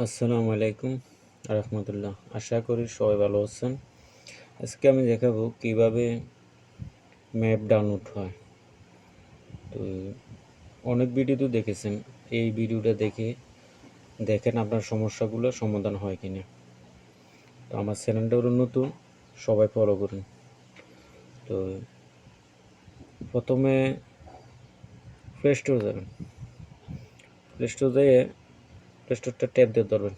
আসসালামু আলাইকুম রহমতুল্লাহ। আশা করি সবাই ভালো আছেন। আজকে আমি দেখাবো কিভাবে ম্যাপ ডাউনলোড হয়। তো অনেক ভিডিও তো দেখেছেন, এই ভিডিওটা দেখেন আপনার সমস্যাগুলো সমাধান হয় কিনা। তো আমার চ্যানেলটা হলো নতুন, সবাই ফলো করুন। তো প্রথমে প্লে স্টোর যাবেন, প্লে স্টোর যেয়ে প্লে স্টোরটা ট্যাপ দিয়ে ধরবেন।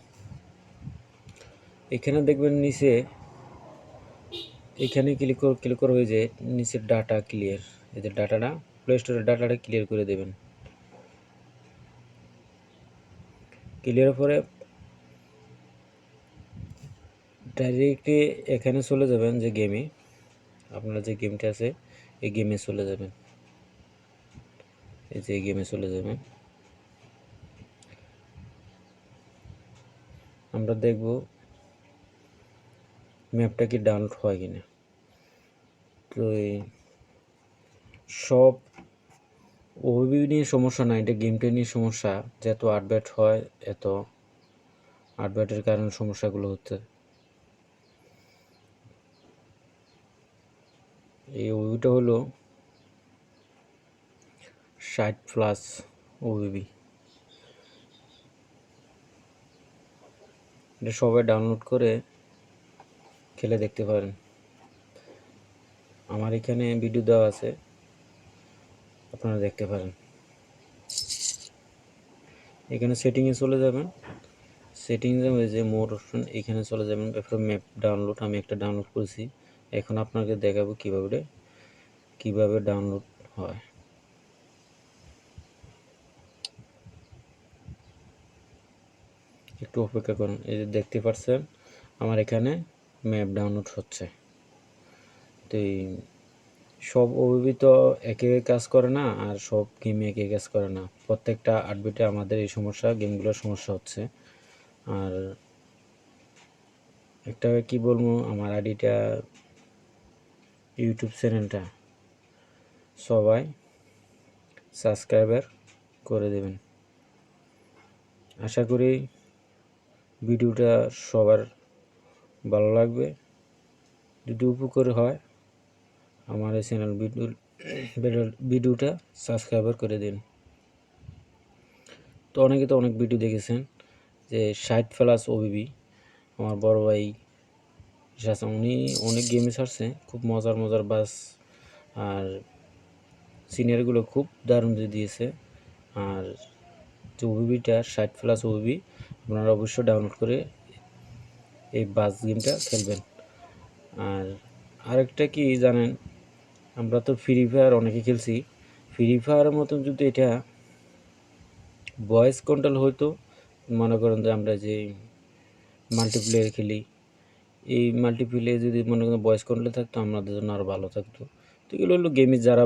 এখানে দেখবেন নিচে, এখানে ক্লিক করে হয়ে যায় নিচের ডাটা ক্লিয়ার। এই যে ডাটাটা, প্লে স্টোরের ডাটাটা ক্লিয়ার করে দেবেন। ক্লিয়ার পরে ডাইরেক্টলি এখানে চলে যাবেন, যে গেমে আপনার যে গেমটা আছে এই গেমে চলে যাবেন। এই যে গেমে চলে যাবেন, আমরা দেখব ম্যাপটা কি ডাউনলোড হয় কিনা। তো সব ওবিবি নিয়ে সমস্যা না, এটা গেমটা নিয়ে সমস্যা। যত আপডেট হয় এত আপডেটের কারণে সমস্যাগুলো হচ্ছে। এই ওবিবিটা হলো 60+ ওবিবি। এটা সবাই ডাউনলোড করে খেলে দেখতে পারেন। আমার এখানে ভিডিও দেওয়া আছে, আপনারা দেখতে পারেন। এখানে সেটিংয়ে চলে যাবেন, সেটিংয়ে যে মোর অপশন এখানে চলে যাবেন। তারপর ম্যাপ ডাউনলোড, আমি একটা ডাউনলোড করেছি। এখন আপনাকে দেখাবো কিভাবে ডাউনলোড হয়। একটু অপেক্ষা করুন। এই যে দেখতে পাচ্ছেন আমার এখানে ম্যাপ ডাউনলোড হচ্ছে। তো সব ওবিবি তো একই কাজ করে না, আর সব গেম একই কাজ করে না। প্রত্যেকটা আপডেটে আমাদের এই সমস্যা, গেমগুলোর সমস্যা হচ্ছে। আর একটা কি বলবো, আমার আইডিটা, ইউটিউব চ্যানেলটা সবাই সাবস্ক্রাইবার করে দেবেন। আশা করি ভিডিওটা সবার ভালো লাগবে। যদি উপকার হয় আমার এই চ্যানেল ভিডিওটা সাবস্ক্রাইবার করে দিন। তো অনেকে তো অনেক ভিডিও দেখেছেন যে 60+ ওবিবি। আমার বড় ভাই উনি অনেক গেমে ছাড়ছে, খুব মজার বাস আর সিনিয়রগুলো খুব দারুণ দিয়েছে। আর যে ওবিবিটা 60+ ওবিবি, আপনারা অবশ্যই ডাউনলোড করে এই বাস গেমটা খেলবেন। আর আরেকটা কি জানেন, আমরা তো ফ্রি ফায়ার অনেকে খেলছি। ফ্রি ফায়ারের মতন যদি এটা ভয়েস কন্ট্রোল হইতো, মনে করেন যে আমরা যে মাল্টিপ্লেয়ার খেলি, এই মাল্টিপ্লেয়ার যদি মনে করেন ভয়েস কন্ট্রোল থাকতো, আমাদের জন্য আরও ভালো থাকতো। তো এগুলো হলো গেমে যারা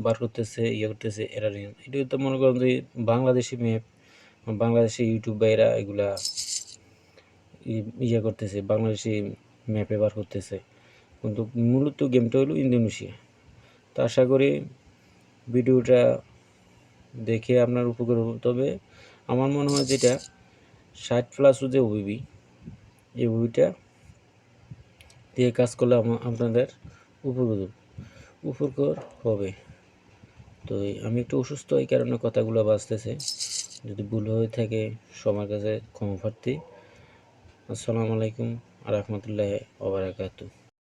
বার করতেছে, করতেছে, এরা নিয়ম। এটা তো মনে করেন যে বাংলাদেশি ম্যাপ, বাংলাদেশি ইউটিউব ভাইরা এগুলা করতেছে, বাংলাদেশি ম্যাপে বার করতেছে। কিন্তু মূলত গেমটা হলো ইন্দোনেশিয়া। তো আশা করি ভিডিওটা দেখে আপনার উপকার হবে। তবে আমার মনে হয় যেটা 60+ যে ওবিবি, এই ওবিবিটা দিয়ে কাজ করলে আপনাদের উপকার হবে। তো আমি একটু অসুস্থ, এই কারণে কথাগুলো বাঁচতেছে। যদি ভুল হয়ে থাকে সবার কাছে ক্ষমা প্রার্থী। আসসালামু আলাইকুম রহমতুল্লাহি ওয়া বারাকাতুহু।